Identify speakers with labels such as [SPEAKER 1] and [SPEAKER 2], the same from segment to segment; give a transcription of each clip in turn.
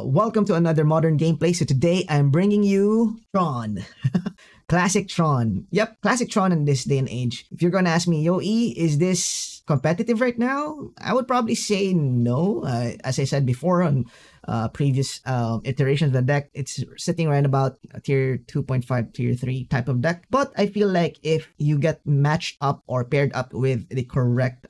[SPEAKER 1] Welcome to another modern gameplay. So today I'm bringing you Tron. Classic Tron. Yep, classic Tron in this day and age. If you're gonna ask me, Yo E, is this competitive right now? I would probably say no. As I said before on previous iterations of the deck, it's sitting right about a tier 2.5, tier 3 type of deck. But I feel like if you get matched up or paired up with the correct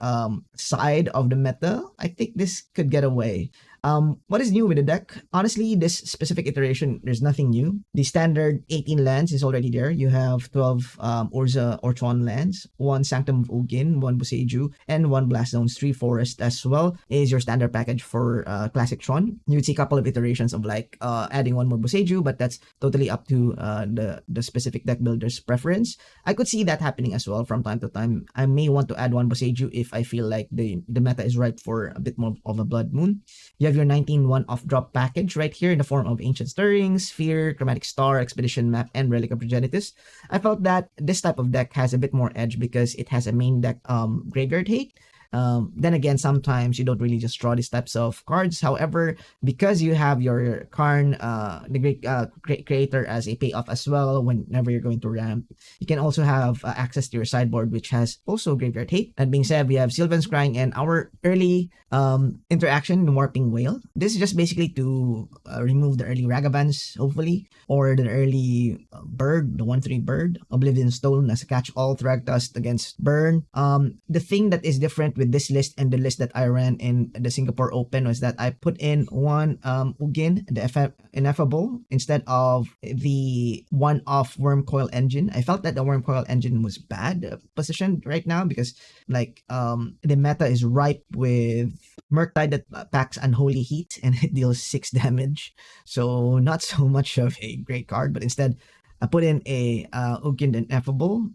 [SPEAKER 1] side of the meta, I think this could get away. What is new with the deck? Honestly, this specific iteration, there's nothing new. The standard 18 lands is already there. You have 12 Urza or Tron lands, 1 Sanctum of Ugin, 1 Boseiju, and 1 Blast Zones, 3 Forest as well is your standard package for Classic Tron. You'd see a couple of iterations of like adding 1 more Boseiju, but that's totally up to the specific deck builder's preference. I could see that happening as well from time to time. I may want to add 1 Boseiju if I feel like the meta is ripe for a bit more of a Blood Moon. You have your 19-1 off-drop package right here in the form of Ancient Stirring, Sphere, Chromatic Star, Expedition Map, and Relic of Progenitus. I felt that this type of deck has a bit more edge because it has a main deck graveyard hate. Then again, sometimes you don't really just draw these types of cards. However, because you have your Karn, the great creator, as a payoff as well whenever you're going to ramp, you can also have access to your sideboard, which has also graveyard hate. That being said, we have Sylvan Scrying and our early interaction in Warping Wail. This is just basically to remove the early Ragavans, hopefully, or the early bird, the 1/3 bird, Oblivion Stone as a catch-all, Thragtusk against burn. The thing that is different with this list and the list that I ran in the Singapore Open was that I put in 1 Ugin, the Ineffable, instead of the one-off Wormcoil engine. I felt that the Wormcoil engine was bad positioned right now because like the meta is ripe with Murktide that packs Unholy Heat and it deals 6 damage. So not so much of a great card, but instead I put in a Ugin Ineffable.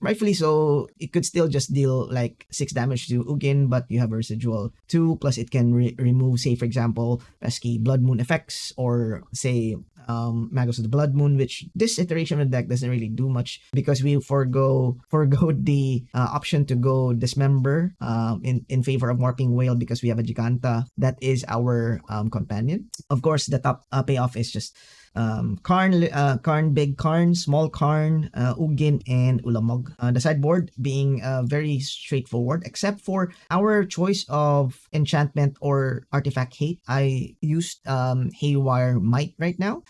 [SPEAKER 1] Rightfully so, it could still just deal like 6 damage to Ugin, but you have a residual 2, plus it can remove, say for example, pesky Blood Moon effects, or say Magos of the Blood Moon, which this iteration of the deck doesn't really do much because we forgo the option to go Dismember in favor of Warping Wail because we have a Jegantha that is our companion. Of course, the top payoff is just Karn, Big Karn, Small Karn, Ugin, and Ulamog. The sideboard being very straightforward, except for our choice of enchantment or artifact hate. I used Haywire Mite right now.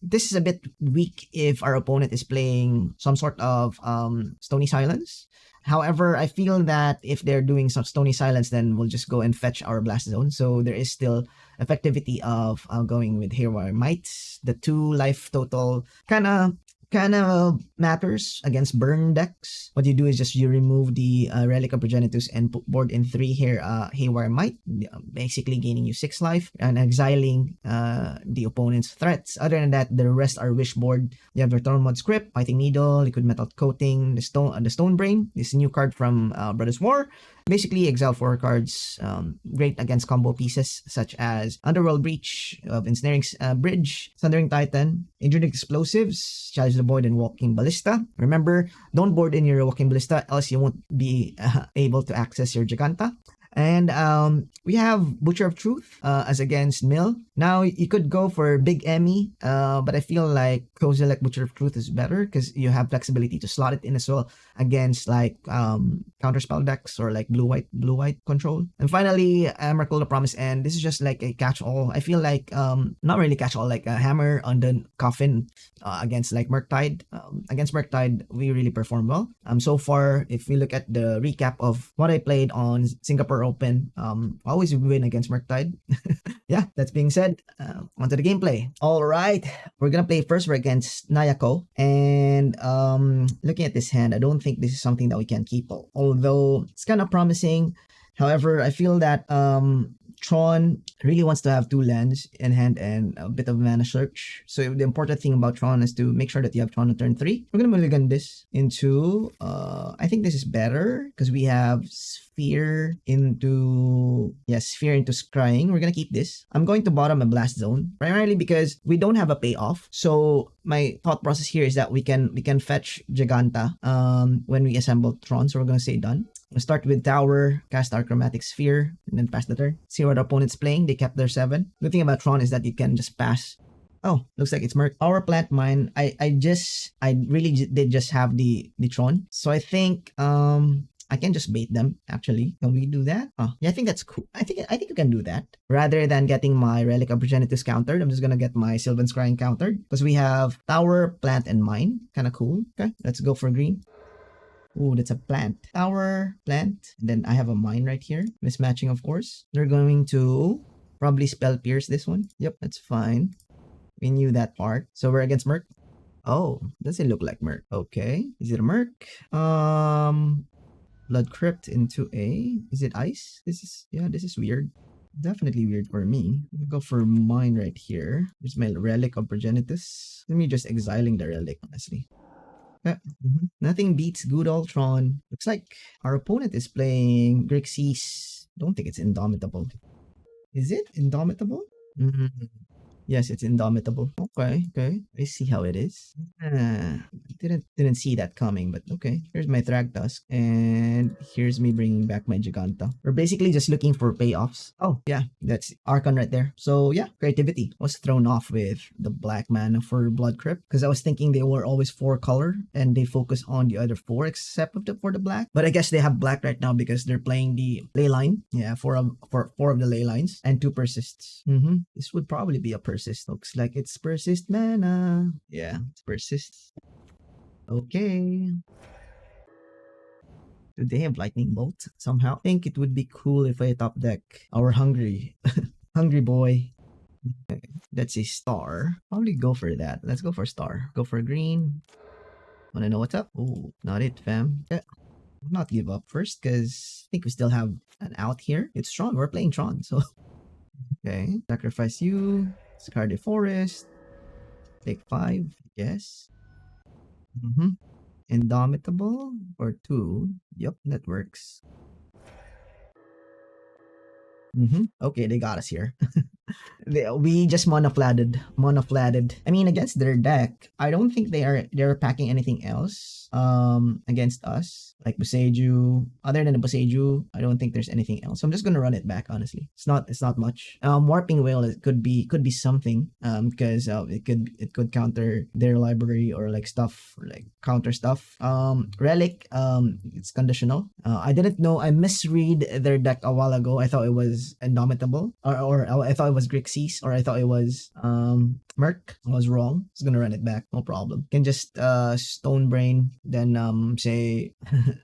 [SPEAKER 1] This is a bit weak if our opponent is playing some sort of Stony Silence. However, I feel that if they're doing some Stony Silence, then we'll just go and fetch our Blast Zone. So there is still effectivity of going with Haywire Mite. The 2 life total kind of matters against burn decks. What you do is just you remove the Relic of Progenitus and put board in 3 here Haywire Mite, basically gaining you 6 life and exiling the opponent's threats. Other than that, the rest are wish board. You have your Tormod script, Pithing Needle, Liquimetal Coating, the Stone Brain, this new card from Brothers War. Basically, exile 4 cards, great against combo pieces such as Underworld Breach of Ensnaring Bridge, Sundering Titan, Adrian Explosives, Chalice, and Walking Ballista. Remember, don't board in your Walking Ballista, else you won't be able to access your Jegantha. And we have Butcher of Truth as against Mill. Now, you could go for Big Emmy, but I feel like Kozilek Butcher of Truth is better because you have flexibility to slot it in as well against like counterspell decks or like blue-white control. And finally, Emrakul, the Promised End. This is just like a catch-all. I feel like not really catch-all, like a hammer on the coffin against like Murktide. Against Murktide, we really perform well. So far, if we look at the recap of what I played on Singapore Open, always win against Murktide. Yeah, that's being said, onto the gameplay. All right, we're gonna play first. We're against Nyakoh, and looking at this hand, I don't think this is something that we can keep. Although it's kind of promising. However, I feel that Tron really wants to have 2 lands in hand and a bit of mana search. So the important thing about Tron is to make sure that you have Tron on turn 3. We're gonna mulligan this into I think this is better because we have Sphere into Scrying. We're gonna keep this. I'm going to bottom a Blast Zone primarily because we don't have a payoff. So my thought process here is that we can fetch Jegantha when we assemble Tron. So we're gonna say done. We'll start with tower, cast our Chromatic Sphere, and then pass the turn. See what our opponent's playing. They kept their 7. Good thing about Tron is that you can just pass. Oh, looks like it's Merc. Power plant mine. I really did just have the Tron. So I think I can just bait them, actually. Can we do that? Oh, yeah, I think that's cool. I think you can do that. Rather than getting my Relic of Progenitus countered, I'm just gonna get my Sylvan Scrying countered. Because we have tower, plant, and mine. Kinda cool. Okay, let's go for green. Ooh, that's a plant. Tower, plant, and then I have a mine right here. Mismatching, of course. They're going to probably spell pierce this one. Yep, that's fine. We knew that part. So we're against Merc. Oh, does it look like Merc? Okay. Is it a Merc? Blood Crypt into a... Is it ice? This is weird. Definitely weird for me. I'll go for mine right here. There's my Relic of Progenitus. Let me just exiling the relic, honestly. Yeah. Nothing beats good old Tron. Looks like our opponent is playing Grixis. Don't think it's Indomitable. Is it Indomitable? Yes, it's Indomitable. Okay. I see how it is. Didn't see that coming, but okay. Here's my Thragtusk, and here's me bringing back my Jegantha. We're basically just looking for payoffs. Oh, yeah, that's Archon right there. So yeah, creativity was thrown off with the black mana for Blood Crypt, because I was thinking they were always 4 color, and they focus on the other 4 except for the black. But I guess they have black right now because they're playing the ley line. Yeah, 4 of the ley lines and 2 persists. This would probably be a persist. Looks like it's persist mana. Yeah, it's persist. Okay. Do they have lightning bolt somehow? I think it would be cool if I top deck our hungry boy. Okay, that's a star. Probably go for that. Let's go for star. Go for green. Wanna know what's up? Oh, not it, fam. Yeah. Not give up first, because I think we still have an out here. It's Tron. We're playing Tron, so okay. Sacrifice you. Discard the forest. Take 5. Yes. Indomitable or 2. Yep, that works. Okay, they got us here. We just mono-flatted. I mean, against their deck, I don't think they're packing anything else against us. Like Boseiju. Other than the Boseiju, I don't think there's anything else. So I'm just gonna run it back, honestly. It's not much. Warping Wail, it could be something. Because it could counter their library or like stuff, or like counter stuff. Relic, it's conditional. I didn't know, I misread their deck a while ago. I thought it was Indomitable, or I thought it was Grixis, or I thought it was Merc. I was wrong. It's gonna run it back, no problem. Can just Stone Brain, then say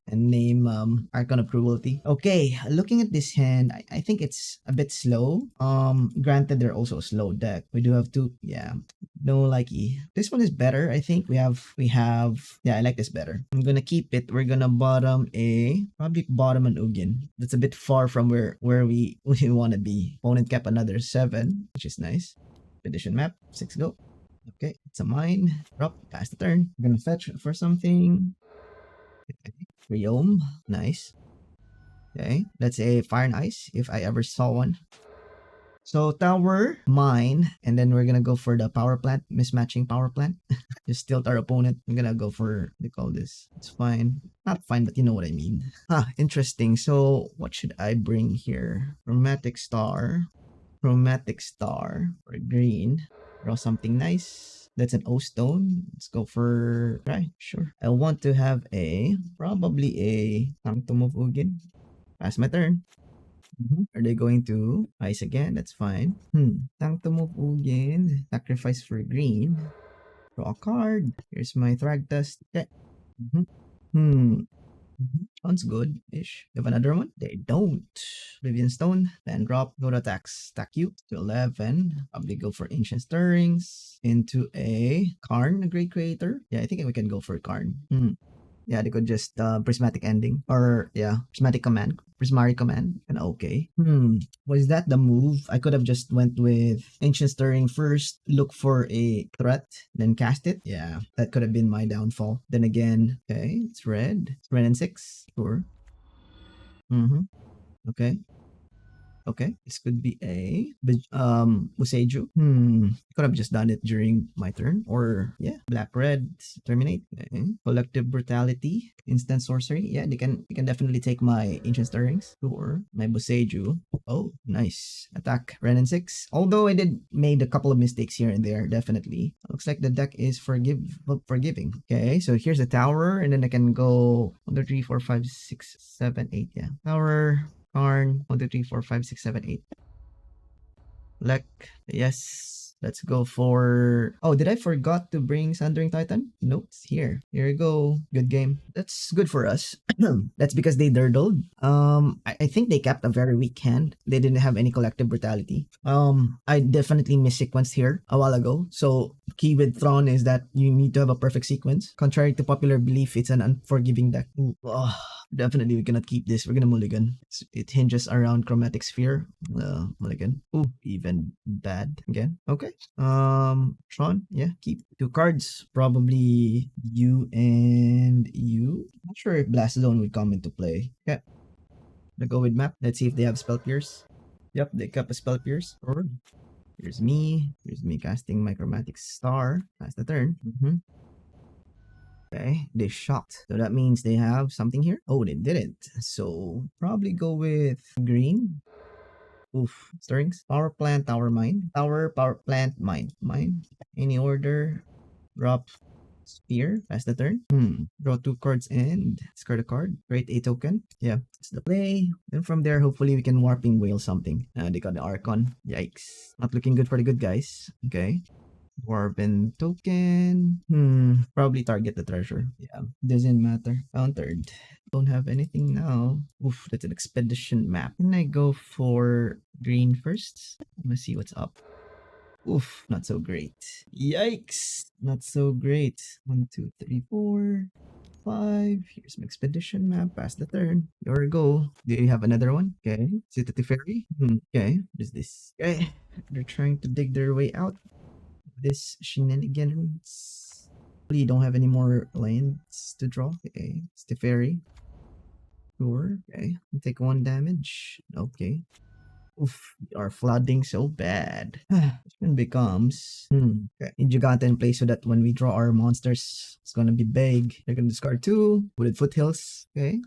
[SPEAKER 1] and name Archon of Cruelty. Okay, looking at this hand, I think it's a bit slow. Granted, they're also a slow deck. We do have 2. Yeah, no likey. This one is better, I think. We have yeah, I like this better. I'm gonna keep it. We're gonna probably bottom an Ugin. That's a bit far from where we want to be. Opponent kept another 7, which is nice. Edition map, 6 go. Okay, it's a mine. Drop, pass the turn. I'm gonna fetch for something. Okay. Riome, nice. Okay, that's a fire and ice if I ever saw one. So tower, mine, and then we're gonna go for the power plant, mismatching power plant. Just tilt our opponent. I'm gonna go for, they call this. It's fine. Not fine, but you know what I mean. Interesting. So what should I bring here? Chromatic Star for green. Draw something nice. That's an O stone. Let's go for try. Sure. I want to have probably a Sanctum of Ugin. Pass my turn. Are they going to ice again? That's fine. Sanctum of Ugin. Sacrifice for green. Draw a card. Here's my Thragtusk. Okay. Sounds good-ish. You have another one? They don't. Oblivion Stone. Then drop. Go to attacks. Stack you to 11. Probably go for Ancient Stirrings. Into a Karn, a Great Creator. Yeah, I think we can go for Karn. Yeah, they could just Prismatic Ending. Or, yeah, Prismatic Command. Prismari Command. And okay. Was that the move? I could have just went with Ancient Stirring first, look for a threat, then cast it. Yeah, that could have been my downfall. Then again, okay, it's red. It's red and 6. Sure. Okay. Okay, this could be a Boseiju. Could have just done it during my turn, or yeah, black red terminate. Okay. Collective brutality, instant sorcery. Yeah, they can definitely take my ancient stirrings or my Boseiju. Oh, nice attack. Ren and 6. Although I did made a couple of mistakes here and there, definitely. Looks like the deck is forgiving. Okay, so here's the tower, and then I can go 1, 2, 3, 4, 5, 6, 7, 8. Yeah, tower. Karn, 1, 2, 3, 4, 5, 6, 7, 8. Lek, yes. Let's go for... Oh, did I forgot to bring Sundering Titan? Nope, it's here. Here we go. Good game. That's good for us. That's because they dirtled. I think they kept a very weak hand. They didn't have any collective brutality. I definitely missequenced here a while ago. So key with Tron is that you need to have a perfect sequence. Contrary to popular belief, it's an unforgiving deck. Ooh, definitely we cannot keep this. We're gonna mulligan. It hinges around Chromatic Sphere. Mulligan. Ooh, even bad again. Okay. Tron, yeah, keep 2 cards. Probably you and you. Not sure if Blast Zone would come into play. Okay. Let's go with map. Let's see if they have Spell Pierce. Yep, they kept a Spell Pierce. Or here's me. Here's me casting my Chromatic Star. That's the turn. Okay, they shocked. So that means they have something here. Oh, they didn't. So probably go with green. Oof. Stirrings. Power plant, tower mine. Tower, power plant, mine. Mine. Any order. Drop. Spear. Pass the turn. Draw 2 cards and discard a card. Create a token. Yeah, that's the play. Then from there, hopefully we can Warping Wail something. They got the Archon. Yikes. Not looking good for the good guys. Okay. Warping token. Probably target the treasure. Yeah, doesn't matter. Countered. Don't have anything now. Oof, that's an expedition map. Can I go for green first? Let's see what's up. Oof, not so great. Yikes, not so great. 1, 2, 3, 4, 5. Here's my expedition map. Pass the turn. There we go. Do you have another one? Okay. Is it the Teferi? Okay. What is this? Okay. They're trying to dig their way out. This shenanigans. You don't have any more lands to draw. Okay, it's the fairy. Sure. Okay, I'll take 1 damage. Okay. Oof, we are flooding so bad. Question becomes okay. In Jegantha in place so that when we draw our monsters, it's gonna be big. They're gonna discard 2. Wooded Foothills. Okay.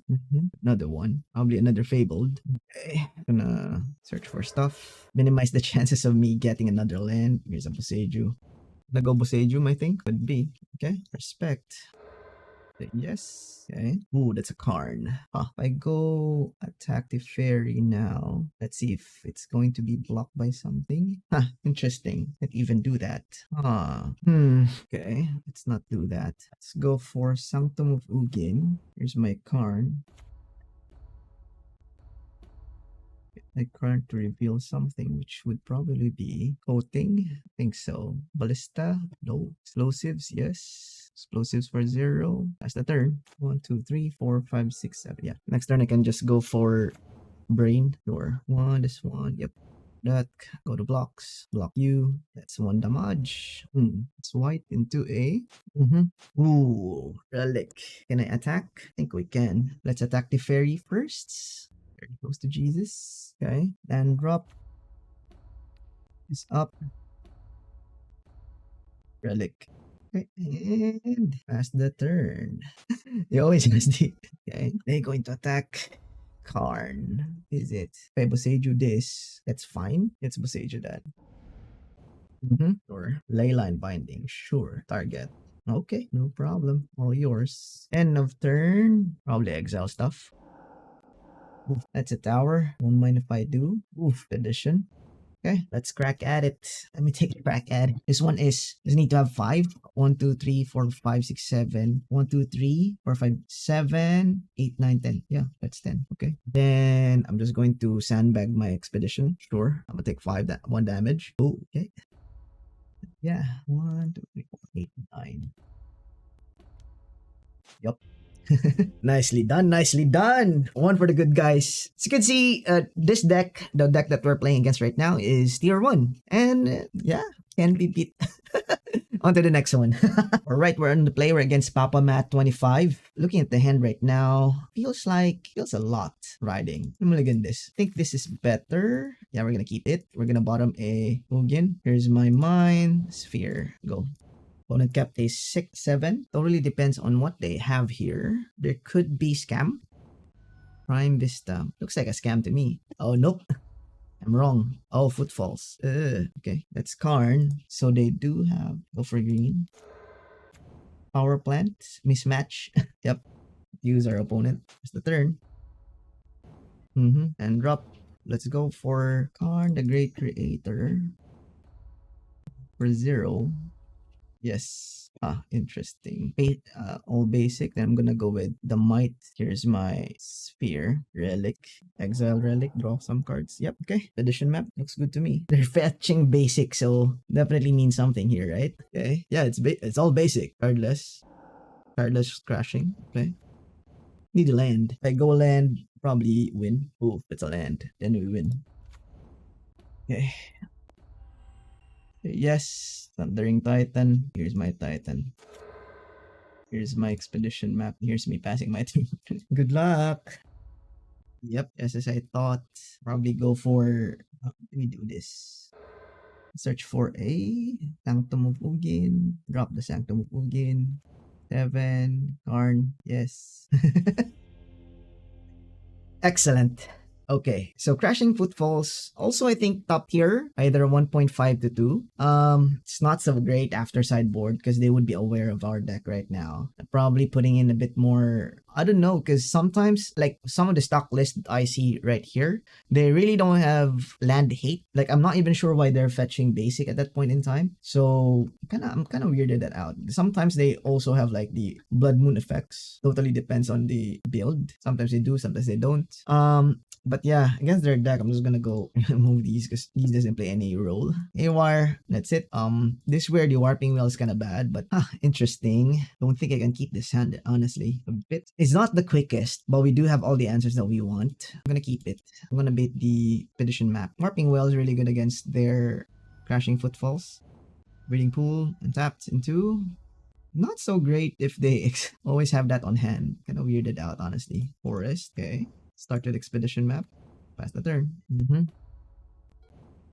[SPEAKER 1] Another one. Probably another Fabled. Okay. Gonna search for stuff. Minimize the chances of me getting another land. Here's a Boseiju. Gonna go Boseiju, I think. Could be. Okay. Respect. Yes. Okay. Ooh, that's a Karn. If I go attack the fairy now, let's see if it's going to be blocked by something. Interesting. Can't even do that. Okay. Let's not do that. Let's go for Sanctum of Ugin. Here's my Karn. I can't reveal something, which would probably be coating. I think so. Ballista? No. Explosives? Yes. Explosives for 0. That's the turn. 1, 2, 3, 4, 5, 6, 7. Yeah. Next turn I can just go for brain. Sure. 1, this one. Yep. That. Go to blocks. Block you. That's 1 damage. It's white into a. Ooh. Relic. Can I attack? I think we can. Let's attack the fairy first. Very close to Jesus. Okay. And drop is up. Relic. Okay. And pass the turn. They always has the. Okay. They're going to attack Karn. Is it? If I Boseiju this, that's fine. Let's Boseiju that. Or Leyline Binding. Sure. Target. Okay. No problem. All yours. End of turn. Probably exile stuff. Oof, that's a tower. Won't mind if I do. Oof, addition. Okay, let's crack at it. Let me take a crack at it. This one is, does need to have 5. 1, 2, 3, 4, 5, 6, 7. 1, 2, 3, 4, 5, 7, 8, 9, 10. Yeah, that's 10. Okay. Then I'm just going to sandbag my expedition. Sure. I'm gonna take 1 damage. Oh, okay. Yeah. 1, 2, 3, 4, 8, 9. Yup. Nicely done, nicely done. 1 for the good guys. As you can see, this deck, the deck that we're playing against right now, is tier 1. And yeah, can be beat. On to the next one. All right, we're on the play. We're against Papa Matt 25. Looking at the hand right now, feels a lot riding. I'm gonna get this. I think this is better. Yeah, we're gonna keep it. We're gonna bottom a Ugin. Here's my Mind Sphere. Go. Opponent kept a 6-7. Totally depends on what they have here. There could be scam. Prime Vista. Looks like a scam to me. Oh, nope. I'm wrong. Oh, Footfalls. Okay, that's Karn. So they do have... Go for green. Power Plant. Mismatch. Yep. Use our opponent. It's the turn. And drop. Let's go for Karn, the Great Creator. For 0. Yes. Interesting. All basic. Then I'm gonna go with the Mite. Here's my Sphere. Relic. Exile Relic. Draw some cards. Yep. Okay. Edition map. Looks good to me. They're fetching basic, so definitely means something here, right? Okay. Yeah, it's all basic. Cardless. Cardless crashing. Okay. Need a land. If I go land, probably win. Oh, it's a land. Then we win. Okay. Yes, Sundering Titan. Here's my Titan. Here's my expedition map. Here's me passing my team. Good luck. Yep, as I thought. Probably go for... let me do this. Search for a Sanctum of Ugin. Drop the Sanctum of Ugin. 7. Karn. Yes. Excellent. Okay, so Crashing Footfalls, also I think top tier, either 1.5 to 2. It's not so great after sideboard because they would be aware of our deck right now. Probably putting in a bit more, I don't know, because sometimes, like some of the stock list I see right here, they really don't have land hate. Like I'm not even sure why they're fetching basic at that point in time. So I'm kind of weirded that out. Sometimes they also have like the Blood Moon effects. Totally depends on the build. Sometimes they do, sometimes they don't. But yeah, against their deck, I'm just gonna go move these because these doesn't play any role. Haywire, that's it. This is where the Warping Wail is kind of bad, but interesting. Don't think I can keep this hand, honestly. A bit. It's not the quickest, but we do have all the answers that we want. I'm gonna keep it. I'm gonna bait the Expedition map. Warping Wail is really good against their Crashing Footfalls. Breeding Pool, untapped into... Not so great if they always have that on hand. Kind of weirded out, honestly. Forest, okay. Started expedition map. Pass the turn.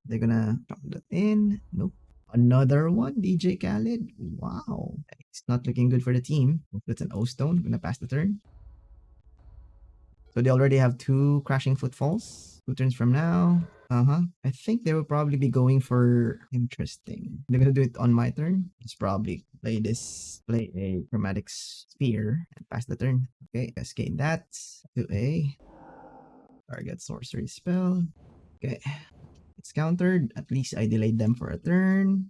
[SPEAKER 1] They're gonna drop that in. Nope. Another one. DJ Khaled. Wow. It's not looking good for the team. That's an O stone. Gonna pass the turn. So they already have 2 Crashing Footfalls. 2 turns from now. I think they will probably be going for... Interesting. They're gonna do it on my turn. Just probably play a Chromatic Sphere and pass the turn. Okay, cascade that to a target sorcery spell. Okay, it's countered. At least I delayed them for a turn.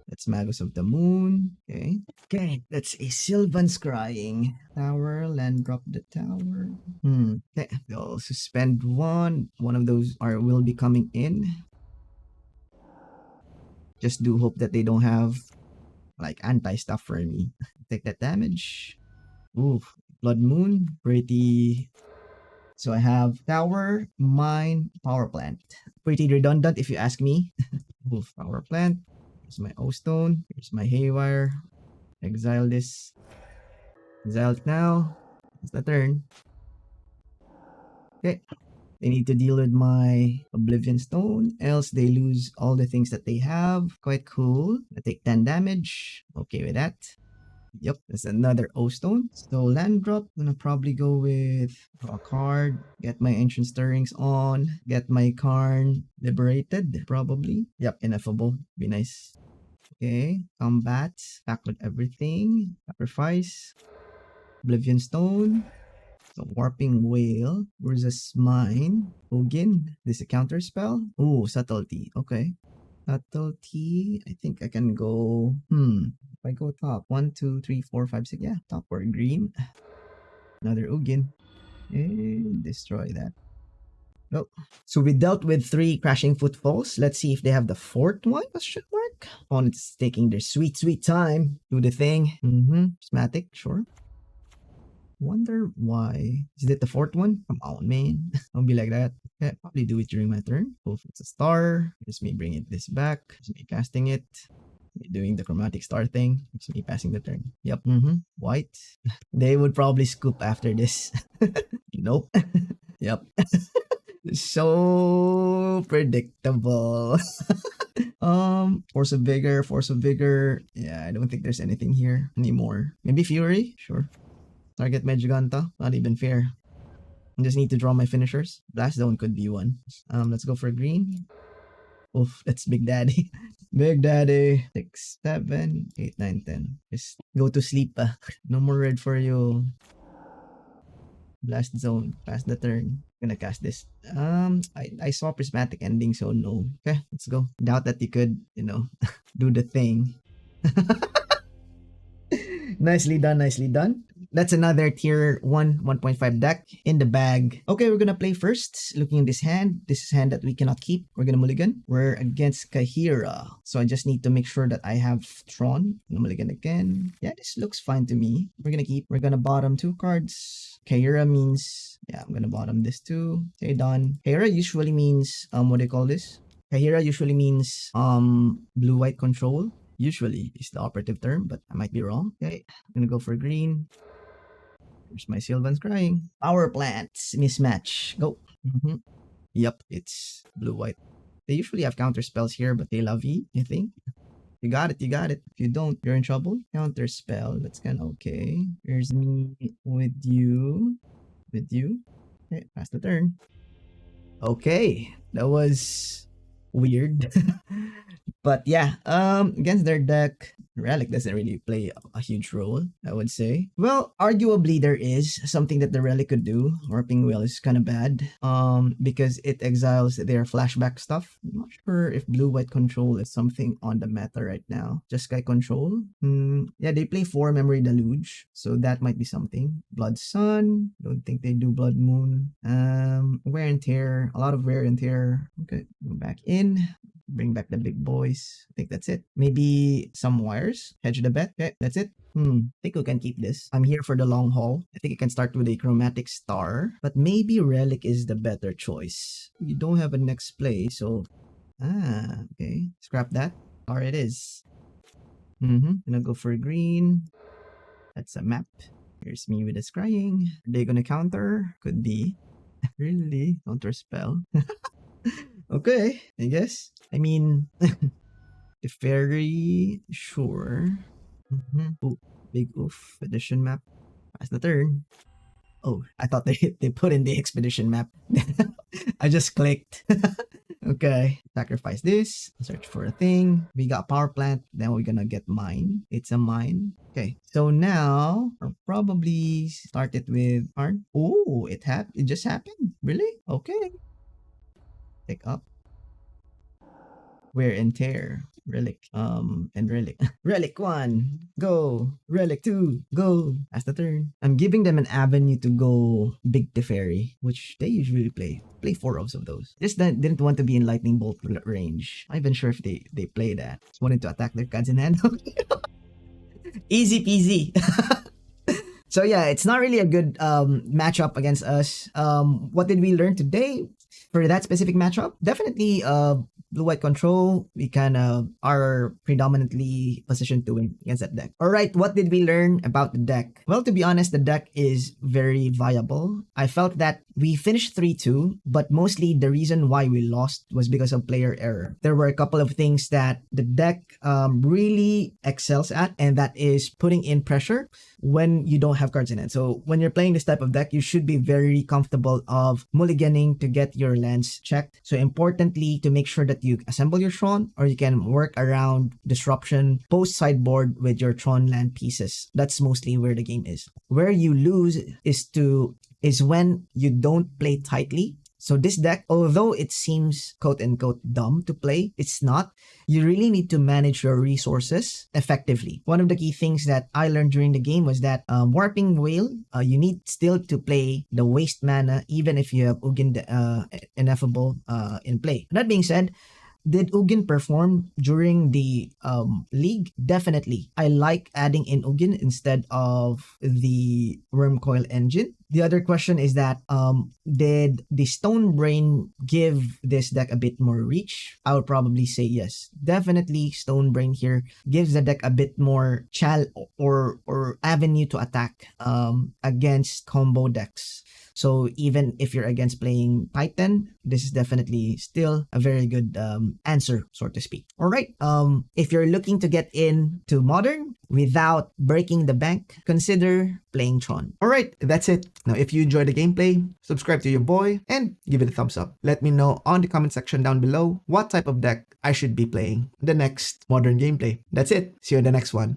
[SPEAKER 1] That's Magus of the Moon. Okay, that's a Sylvan Scrying. Tower, land drop the tower. Okay, they'll suspend one. One of those will be coming in. Just do hope that they don't have like anti-stuff for me. Take that damage. Ooh, Blood Moon. Pretty... So I have Tower, Mine, Power Plant. Pretty redundant if you ask me. Ooh, Power Plant. Here's my O-Stone. Here's my Haywire. Exile this. Exile it now. It's the turn. Okay. They need to deal with my Oblivion Stone, else they lose all the things that they have. Quite cool. I take 10 damage. Okay with that. Yep, that's another O-Stone. So land drop, I'm gonna probably go with draw a card, get my Ancient Stirrings on, get my Karn Liberated, probably. Yep, Ineffable. Be nice. Okay, combat, back with everything. Sacrifice. Oblivion Stone. So Warping Wail. Urza's Mine. Ugin. This is a counter spell. Oh, Subtlety. Okay. Subtlety. I think I can go... If I go top. 1, 2, 3, 4, 5, 6. Yeah, top or green. Another Ugin. And destroy that. Oh. So we dealt with 3 Crashing Footfalls. Let's see if they have the 4th one. Question mark. Opponent's taking their sweet, sweet time. Do the thing. Prismatic. Sure. Wonder why. Is it the 4th one? Come on, man. Don't be like that. Okay, probably do it during my turn. Oh, it's a star. Just me bringing this back. Just me casting it. Doing the Chromatic Star thing. It's me passing the turn. Yep. White. They would probably scoop after this. Nope. Yep. So predictable. Force of Vigor. Yeah, I don't think there's anything here anymore. Maybe Fury? Sure. Target my Jegantha. Not even fair. I just need to draw my finishers. Blast Zone could be one. Let's go for green. Oof, that's Big Daddy. Big Daddy. 6, 7, 8, 9, 10. Just go to sleep. No more red for you. Blast Zone. Pass the turn. Gonna cast this. I saw Prismatic Ending, so no. Okay, let's go. Doubt that you could, do the thing. Nicely done. That's another tier 1, 1.5 deck in the bag. Okay, we're gonna play first. Looking at this hand. This is a hand that we cannot keep. We're gonna mulligan. We're against Kahira. So I just need to make sure that I have Tron. I'm gonna mulligan again. Yeah, this looks fine to me. We're gonna keep. We're gonna bottom 2 cards. Kahira means, yeah, I'm gonna bottom this too. Okay, done. Kahira usually means, what do you call this? Kahira usually means, blue-white control. Usually is the operative term, but I might be wrong. Okay, I'm gonna go for green. Here's my Sylvan Scrying. Power plants mismatch. Go. Yep, it's blue-white. They usually have counter spells here, but they love E, I think. You got it. If you don't, you're in trouble. Counter spell. That's kind of okay. Here's me with you. Okay, pass the turn. Okay, that was weird. But yeah, against their deck, Relic doesn't really play a huge role, I would say. Well, arguably there is something that the Relic could do. Warping Wail is kind of bad, because it exiles their flashback stuff. I'm not sure if blue-white control is something on the meta right now. Just Sky control. Yeah, they play 4 Memory Deluge, so that might be something. Blood Sun. Don't think they do Blood Moon. Wear and Tear. A lot of wear and tear. Okay, go back in. Bring back the big boys. I think that's it. Maybe some wires. Hedge the bet. Okay, that's it. I think we can keep this. I'm here for the long haul. I think I can start with a Chromatic Star. But maybe Relic is the better choice. You don't have a next play, so... okay. Scrap that. Or it is. Gonna go for green. That's a map. Here's me with a Scrying. Are they gonna counter? Could be. Really? Counter spell? Okay, I guess. I mean, the fairy, sure. Ooh, big oof. Expedition map. Pass the turn. Oh, I thought they put in the expedition map. I just clicked. Okay, sacrifice this. Search for a thing. We got power plant. Then we're gonna get mine. It's a mine. Okay, so now I'll probably start it with Karn. Oh, it just happened. Really? Okay. Pick up. Wear and tear. Relic. And Relic. Relic 1. Go. Relic 2. Go. That's the turn. I'm giving them an avenue to go Big Teferi, which they usually play. Play 4 of those. Just didn't want to be in Lightning Bolt range. I'm not even sure if they play that. Just wanted to attack their cards in hand. Easy peasy. So yeah, it's not really a good matchup against us. What did we learn today for that specific matchup? Definitely blue-white control. We kind of are predominantly positioned to win against that deck. Alright, what did we learn about the deck? Well, to be honest, the deck is very viable. I felt that we finished 3-2, but mostly the reason why we lost was because of player error. There were a couple of things that the deck really excels at, and that is putting in pressure when you don't have cards in it. So when you're playing this type of deck, you should be very comfortable of mulliganing to get your lands checked. So importantly, to make sure that you assemble your Tron, or you can work around disruption post sideboard with your Tron land pieces. That's mostly where the game is. Where you lose is when you don't play tightly. So this deck, although it seems quote-unquote dumb to play, it's not. You really need to manage your resources effectively. One of the key things that I learned during the game was that Warping Wail, you need still to play the waste mana even if you have Ugin Ineffable in play. That being said, Did Ugin perform during the league? Definitely. I like adding in Ugin instead of the Wormcoil engine. The other question is that did the Stone Brain give this deck a bit more reach? I would probably say yes. Definitely Stone Brain here gives the deck a bit more or avenue to attack against combo decks. So even if you're against playing Titan, this is definitely still a very good answer, so to speak. All right. If you're looking to get into Modern without breaking the bank, consider playing Tron. All right, that's it. Now, if you enjoyed the gameplay, subscribe to your boy and give it a thumbs up. Let me know on the comment section down below what type of deck I should be playing the next Modern gameplay. That's it. See you in the next one.